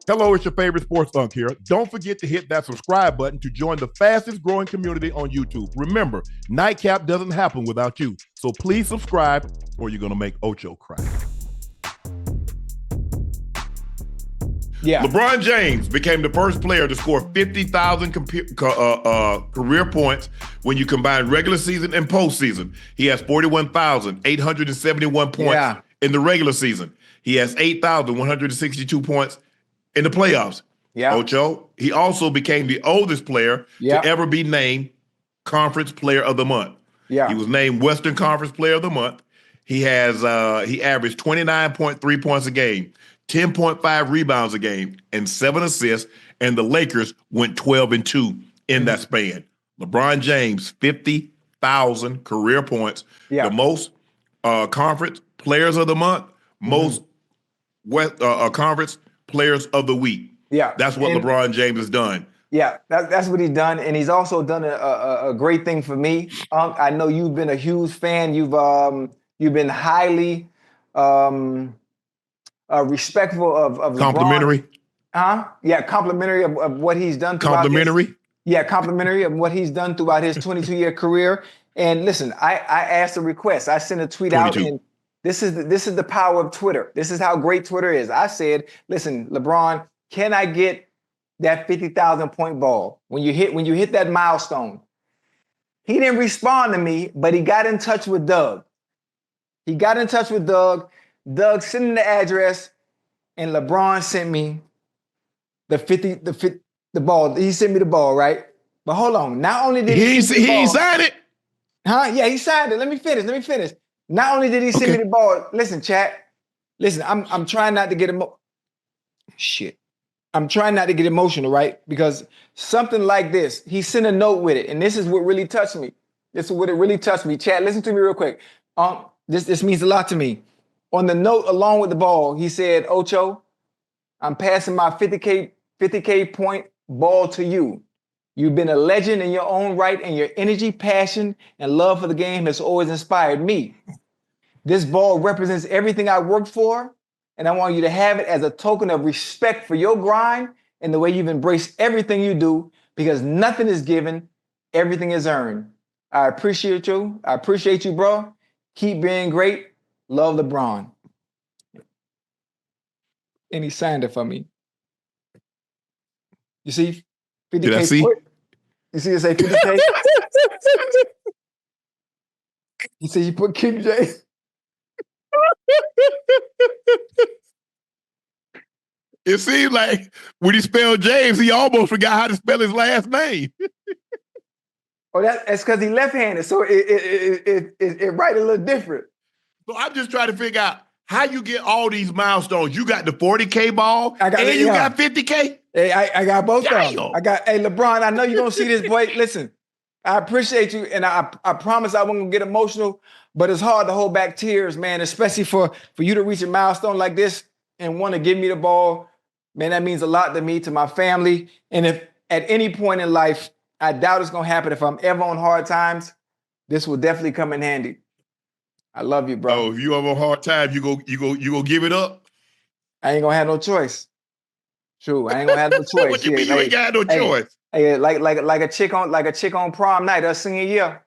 Hello, it's your favorite sports Unc here. Don't forget to hit that subscribe button to join the fastest growing community on YouTube. Remember, Nightcap doesn't happen without you. So please subscribe or you're going to make Ocho cry. Yeah. LeBron James became the first player to score 50,000 career points when you combine regular season and postseason. He has 41,871 points in the regular season. He has 8,162 points in the playoffs. Yeah. Ocho, he also became the oldest player to ever be named Conference Player of the Month. Yeah. He was named Western Conference Player of the Month. He averaged 29.3 points a game, 10.5 rebounds a game, and 7 assists, and the Lakers went 12-2 in that span. LeBron James, 50,000 career points, the most conference players of the month, most conference players of the week. Yeah. That's what LeBron James has done. Yeah, that's what he's done, and he's also done a great thing for me. I know you've been a huge fan. You've been highly respectful of complimentary. LeBron. Yeah, complimentary of what he's done. Complimentary. Complimentary of what he's done throughout his 22-year career. And listen, I asked a request. I sent a tweet 22. out, and this is the power of Twitter. This is how great Twitter is. I said, listen, LeBron, can I get that 50,000 point ball when you hit that milestone? He didn't respond to me, but he got in touch with Doug. Doug sent him the address, and LeBron sent me the ball. He sent me the ball, right? But hold on. Not only did he signed it. Huh? Yeah, he signed it. Let me finish. Not only did he send me the ball. Listen, chat. Listen, I'm trying not to get I'm trying not to get emotional, right? Because something like this, he sent a note with it, and this is what really touched me. This is what it really touched me. Chat, listen to me real quick. This means a lot to me. On the note, along with the ball, he said, Ocho, I'm passing my 50K point ball to you. You've been a legend in your own right, and your energy, passion, and love for the game has always inspired me. This ball represents everything I worked for, and I want you to have it as a token of respect for your grind and the way you've embraced everything you do, because nothing is given, everything is earned. I appreciate you. Bro. Keep being great. Love, LeBron. And he signed it for me. You see? 50K. Did I see? You see it say 50K? You see you put King James. It seems like when he spelled James, he almost forgot how to spell his last name. Oh, that's because he's left-handed, so it write a little different. So I'm just trying to figure out how you get all these milestones. You got the 40K ball, got 50K? Hey, I got both of them. Hey, LeBron, I know you're going to see this, boy. Listen, I appreciate you, and I promise I won't get emotional, but it's hard to hold back tears, man, especially for you to reach a milestone like this and want to give me the ball. Man, that means a lot to me, to my family. And if at any point in life, I doubt it's going to happen, if I'm ever on hard times, this will definitely come in handy. I love you, bro. Oh, if you have a hard time, you go give it up? I ain't going to have no choice. True, I ain't going to have no choice. What you mean you ain't got no choice? Hey, like a chick on prom night, her senior year,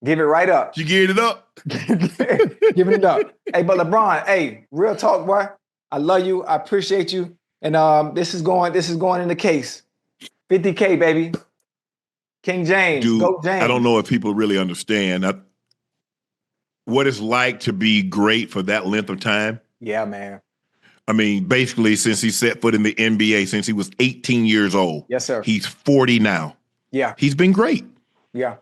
give it right up. You give it up? Giving it up. Hey, but LeBron, hey, real talk, boy. I love you. I appreciate you. And this is going in the case. 50K, baby. King James. Dude, Go James. I don't know if people really understand what it's like to be great for that length of time. Yeah, man. I mean, basically, since he set foot in the NBA, since he was 18 years old. Yes, sir. He's 40 now. Yeah. He's been great. Yeah.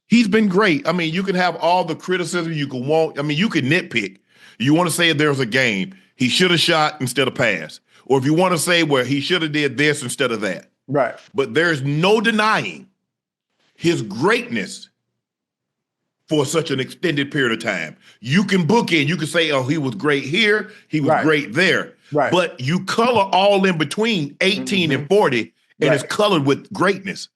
He's been great. I mean, you can have all the criticism you can want. I mean, you can nitpick. You want to say if there was a game, he should have shot instead of passed. Or if you want to say where he should have did this instead of that. Right. But there's no denying his greatness for such an extended period of time. You can book in. You can say, oh, he was great here. He was great there. Right. But you color all in between 18 and 40, and it's colored with greatness.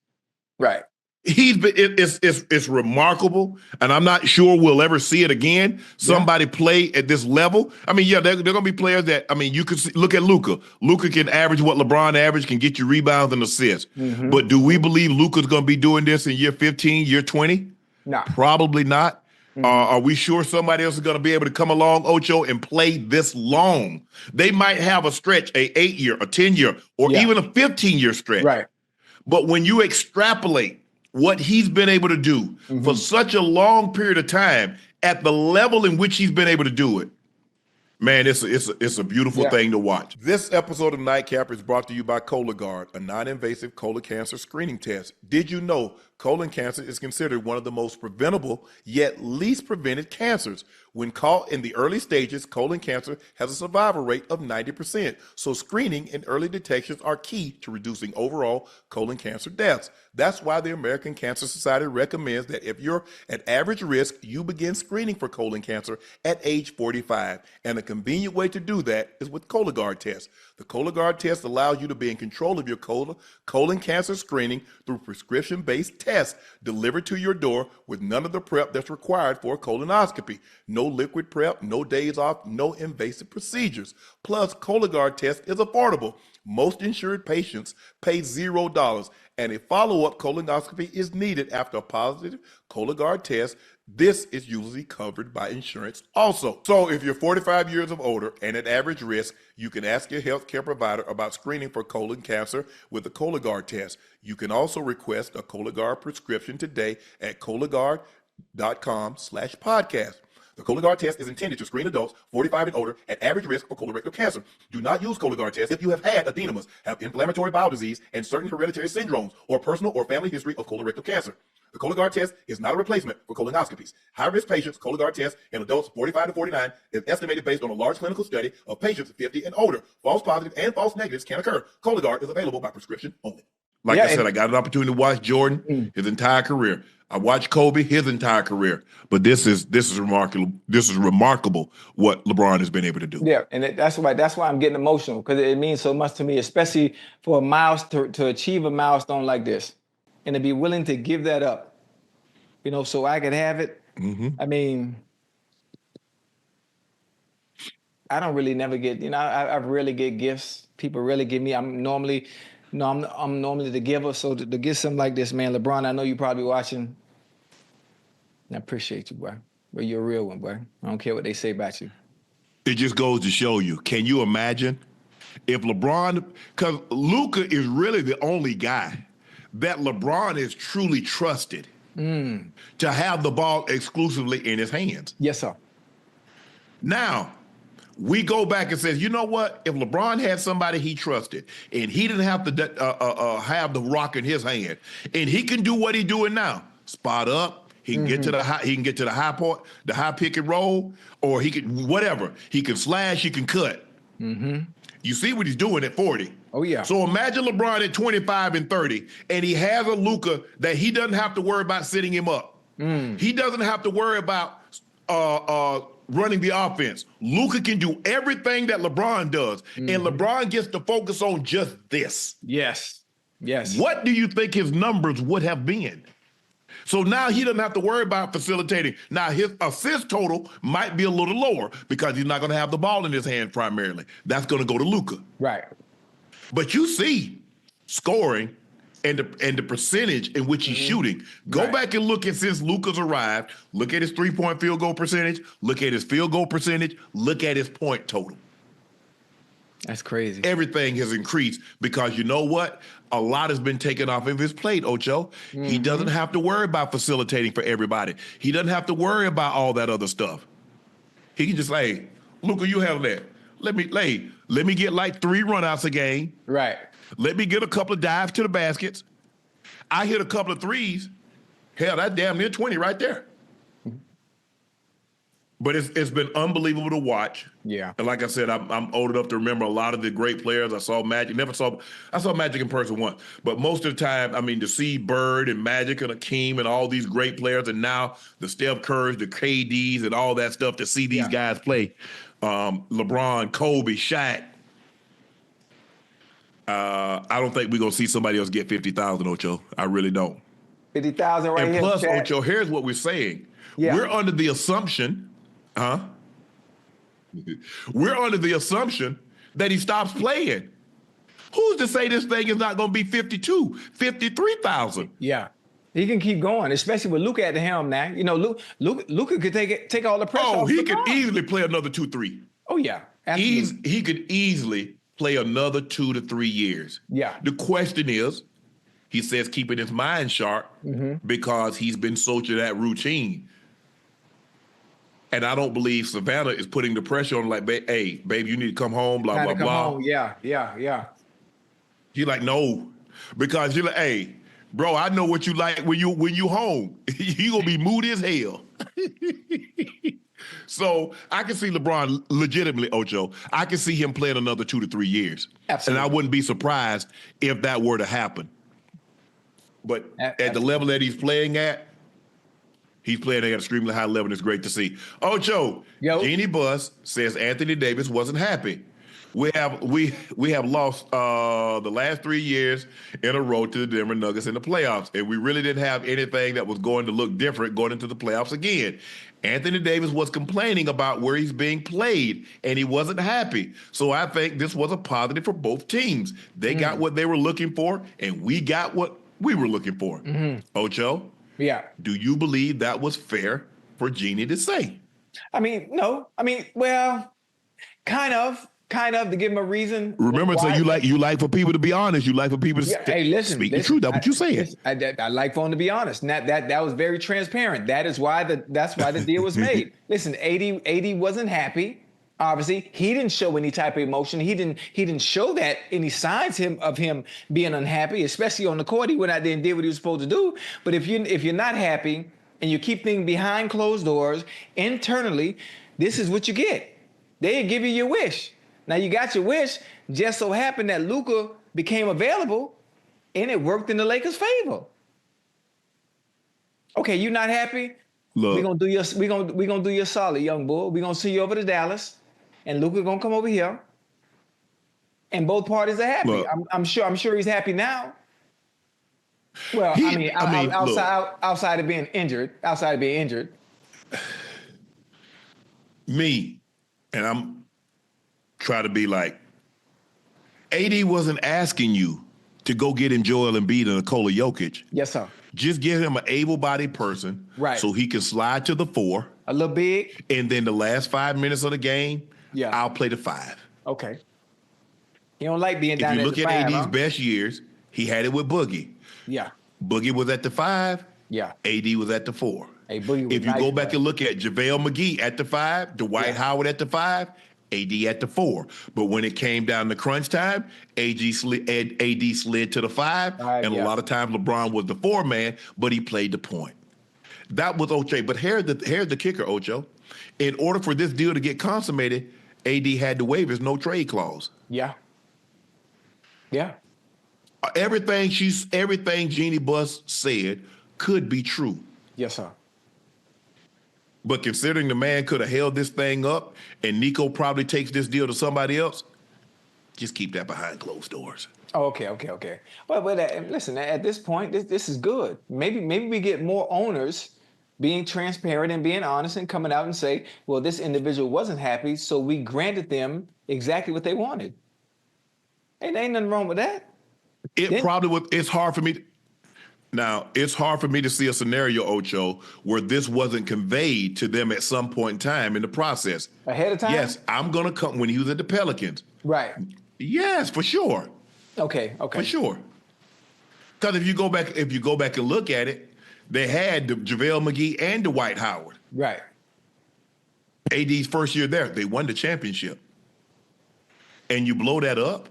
Right. It's remarkable, and I'm not sure we'll ever see it again. Somebody play at this level. I mean, yeah, they're going to be players that, I mean, you could look at Luka. Luka can average what LeBron averaged, can get you rebounds and assists. But do we believe Luka's going to be doing this in year 15, year 20? No. Probably not. Are we sure somebody else is going to be able to come along, Ocho, and play this long? They might have a stretch, a 8-year, a 10-year, or even a 15-year stretch. Right. But when you extrapolate what he's been able to do for such a long period of time at the level in which he's been able to do it, man, it's a beautiful thing to watch. This episode of Nightcap is brought to you by Cologuard, a non-invasive colon cancer screening test. Did you know colon cancer is considered one of the most preventable yet least prevented cancers? When caught in the early stages, colon cancer has a survival rate of 90%. So screening and early detections are key to reducing overall colon cancer deaths. That's why the American Cancer Society recommends that if you're at average risk, you begin screening for colon cancer at age 45. And a convenient way to do that is with Cologuard test. The Cologuard test allows you to be in control of your colon cancer screening through prescription-based tests delivered to your door with none of the prep that's required for a colonoscopy. No liquid prep, no days off, no invasive procedures. Plus, Cologuard test is affordable. Most insured patients pay $0, and a follow-up colonoscopy is needed after a positive Cologuard test. This is usually covered by insurance also. So if you're 45 years of older and at average risk, you can ask your healthcare provider about screening for colon cancer with the Cologuard test. You can also request a Cologuard prescription today at Cologuard.com/podcast. The Cologuard test is intended to screen adults 45 and older at average risk for colorectal cancer. Do not use Cologuard test if you have had adenomas, have inflammatory bowel disease, and certain hereditary syndromes, or personal or family history of colorectal cancer. The Cologuard test is not a replacement for colonoscopies. High-risk patients' Cologuard test in adults 45 to 49 is estimated based on a large clinical study of patients 50 and older. False positives and false negatives can occur. Cologuard is available by prescription only. Like I said, I got an opportunity to watch Jordan his entire career. I watched Kobe his entire career, but this is remarkable. This is remarkable what LeBron has been able to do. Yeah, and that's why I'm getting emotional, because it means so much to me, especially for to achieve a milestone like this, and to be willing to give that up, so I could have it. I mean, I don't really never get, I rarely get gifts. People really give me. I'm normally the giver. So to get something like this, man, LeBron, I know you're probably watching. I appreciate you, boy. But you're a real one, boy. I don't care what they say about you. It just goes to show you. Can you imagine if LeBron, because Luka is really the only guy that LeBron is truly trusted to have the ball exclusively in his hands. Yes, sir. Now, we go back and says, you know what? If LeBron had somebody he trusted and he didn't have to have the rock in his hand, and he can do what he's doing now, spot up. He can get to the high. He can get to the high point, the high pick and roll, or he can whatever. He can slash. He can cut. You see what he's doing at 40. Oh yeah. So imagine LeBron at 25 and 30, and he has a Luka that he doesn't have to worry about sitting him up. He doesn't have to worry about running the offense. Luka can do everything that LeBron does, and LeBron gets to focus on just this. Yes. What do you think his numbers would have been? So now he doesn't have to worry about facilitating. Now his assist total might be a little lower because he's not going to have the ball in his hand primarily. That's going to go to Luka. Right. But you see scoring and the percentage in which he's shooting. Go back and look at since Luka's arrived. Look at his three-point field goal percentage. Look at his field goal percentage. Look at his point total. That's crazy. Everything has increased because you know what? A lot has been taken off of his plate, Ocho. He doesn't have to worry about facilitating for everybody. He doesn't have to worry about all that other stuff. He can just say, Luka, you have that. Let me get like 3 runouts a game. Right. Let me get a couple of dives to the baskets. I hit a couple of threes. Hell, that's damn near 20 right there. But it's been unbelievable to watch. Yeah. And like I said, I'm old enough to remember a lot of the great players. I saw Magic. I saw Magic in person once. But most of the time, I mean, to see Bird and Magic and Akeem and all these great players, and now the Steph Currys, the KDs, and all that stuff, to see these guys play. LeBron, Kobe, Shaq. I don't think we're going to see somebody else get 50,000, Ocho. I really don't. 50,000 right And here. plus, Chad. Ocho, here's what we're saying. Yeah. We're under the assumption, we're under the assumption that he stops playing. Who's to say this thing is not going to be 52, 53,000? Yeah. He can keep going, especially with Luka at the helm now. You know, Luka could take all the pressure Oh, off he LeBron. could easily play another 2-3. Oh, yeah. Absolutely. He could easily play another 2 to 3 years. Yeah. The question is, he says keeping his mind sharp because he's been so to that routine. And I don't believe Savannah is putting the pressure on like, hey, babe, you need to come home, blah, Time blah, to come blah. home. Yeah. He's like, no. Because you're like, hey, bro, I know what you like when you home. You gonna be moody as hell. So I can see LeBron legitimately, Ocho. I can see him playing another 2 to 3 years. Absolutely. And I wouldn't be surprised if that were to happen. But at the level that he's playing at an extremely high level, and it's great to see. Ocho, Jeanie Buss says Anthony Davis wasn't happy. We have lost the last 3 years in a row to the Denver Nuggets in the playoffs, and we really didn't have anything that was going to look different going into the playoffs again. Anthony Davis was complaining about where he's being played, and he wasn't happy. So I think this was a positive for both teams. They got what they were looking for, and we got what we were looking for. Ocho? Yeah. Do you believe that was fair for Jeanie to say? I mean, no. I mean, well, kind of to give him a reason. Remember, so you like for people to be honest. You like for people to speak the truth. That's what you saying. I like for him to be honest. And that was very transparent. That's why the deal was made. Listen, AD wasn't happy. Obviously, he didn't show any type of emotion. He didn't show that any signs of him being unhappy, especially on the court. He went out there and did what he was supposed to do. But if you're not happy and you keep things behind closed doors internally, this is what you get. They give you your wish. Now you got your wish. Just so happened that Luka became available, and it worked in the Lakers' favor. Okay, you not happy? Look, we're gonna do you a solid, young bull. We're gonna send you over to Dallas, and Luka gonna come over here, and both parties are happy. Look, I'm sure he's happy now. Well, outside of being injured, me, and I'm trying to be like, AD wasn't asking you to go get him Joel Embiid and Nikola Jokic. Yes, sir. Just give him an able-bodied person, right, so he can slide to the 4. A little big. And then the last 5 minutes of the game, I'll play the 5. Okay. He don't like being down at the 5. If you look at AD's huh? best years, he had it with Boogie. Yeah. Boogie was at the 5. Yeah. AD was at the 4. Hey, Boogie was if you go back and look at JaVale McGee at the 5, Dwight Howard at the 5, AD at the 4. But when it came down to crunch time, AD slid to the 5, and a lot of times LeBron was the 4 man, but he played the point. That was Ocho. But here's the kicker, Ocho. In order for this deal to get consummated, AD had to waive his no trade clause. Yeah. Yeah. Everything Jeanie Buss said could be true. Yes, sir. But considering the man could have held this thing up and Nico probably takes this deal to somebody else, just keep that behind closed doors. Oh, okay. Well, listen, at this point, this is good. Maybe we get more owners being transparent and being honest and coming out and say, well, this individual wasn't happy, so we granted them exactly what they wanted. And ain't nothing wrong with that. It's hard for me. Now, it's hard for me to see a scenario, Ocho, where this wasn't conveyed to them at some point in time in the process. Ahead of time? Yes, I'm going to come when he was at the Pelicans. Right. Yes, for sure. Okay. For sure. Because if you go back and look at it, they had JaVale McGee and Dwight Howard. Right. AD's first year there, they won the championship. And you blow that up?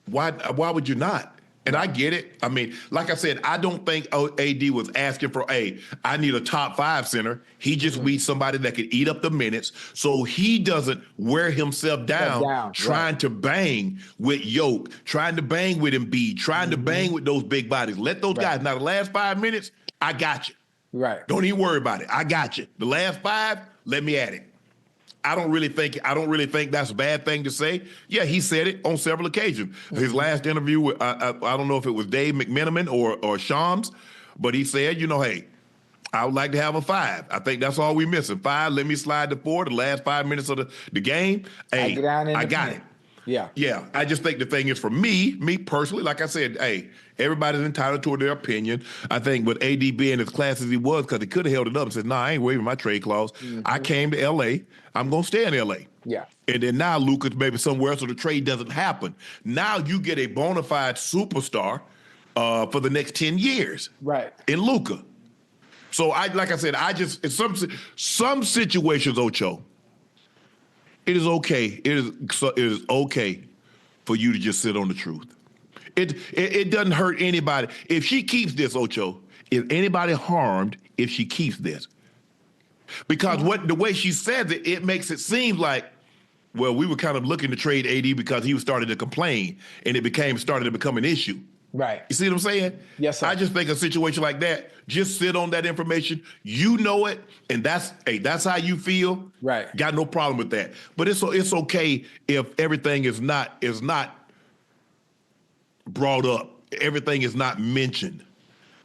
Why would you not? And I get it. I mean, like I said, I don't think AD was asking for, I need a top 5 center. He just needs somebody that could eat up the minutes so he doesn't wear himself down trying to bang with Yoke, trying to bang with Embiid, trying to bang with those big bodies. Let those guys. Now, the last 5 minutes, I got you. Right. Don't even worry about it. I got you. The last 5, let me at it. I don't really think that's a bad thing to say. Yeah, he said it on several occasions. His last interview with I don't know if it was Dave McMenamin or Shams, but he said, hey, I would like to have a 5. I think that's all we missing. 5. Let me slide to 4. The last 5 minutes of the game. Hey, I got it. Yeah. Yeah. I just think the thing is, for me personally, like I said, hey, everybody's entitled to their opinion. I think with AD being as classy as he was, because he could have held it up and said, I ain't waiving my trade clause. I came to LA. I'm gonna stay in LA. Yeah. And then now Luka's maybe somewhere else, so the trade doesn't happen. Now you get a bona fide superstar for the next 10 years. Right. In Luka. So like I said, in some situations, Ocho, it is okay. It is okay for you to just sit on the truth. It doesn't hurt anybody. If she keeps this, Ocho, is anybody harmed if she keeps this? Because the way she says it, it makes it seem like, well, we were kind of looking to trade AD because he was starting to complain, and it started to become an issue. Right. You see what I'm saying? Yes, sir. I just think a situation like that, just sit on that information. You know it, and that's how you feel. Right. Got no problem with that. But it's okay if everything is not brought up. Everything is not mentioned.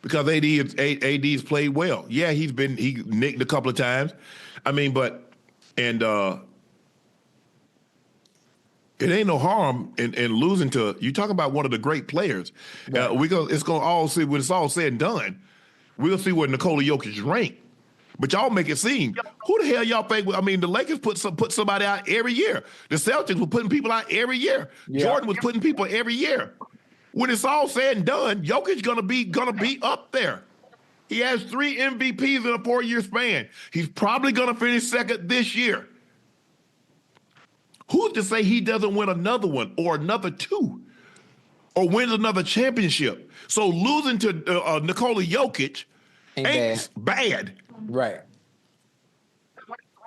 Because AD's played well. Yeah, he nicked a couple of times. I mean, it ain't no harm in losing to, you talk about one of the great players. Right. It's gonna all see when it's all said and done. We'll see where Nikola Jokic rank. But y'all make it seem, who the hell y'all think? I mean, the Lakers put somebody out every year. The Celtics were putting people out every year. Yeah. Jordan was putting people every year. When it's all said and done, Jokic gonna be up there. He has 3 MVPs in a 4-year span. He's probably gonna finish second this year. Who's to say he doesn't win another one or another 2 or wins another championship? So losing to Nikola Jokic ain't bad. Right.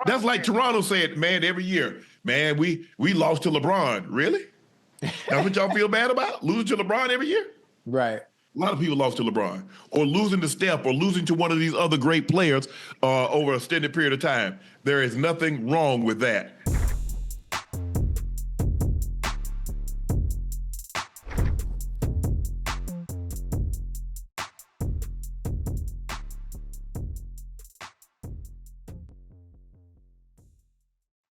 That's like Toronto said, man, every year, man, we lost to LeBron. Really? That's what y'all feel bad about? Losing to LeBron every year? Right. A lot of people lost to LeBron, or losing to Steph, or losing to one of these other great players over a extended period of time. There is nothing wrong with that.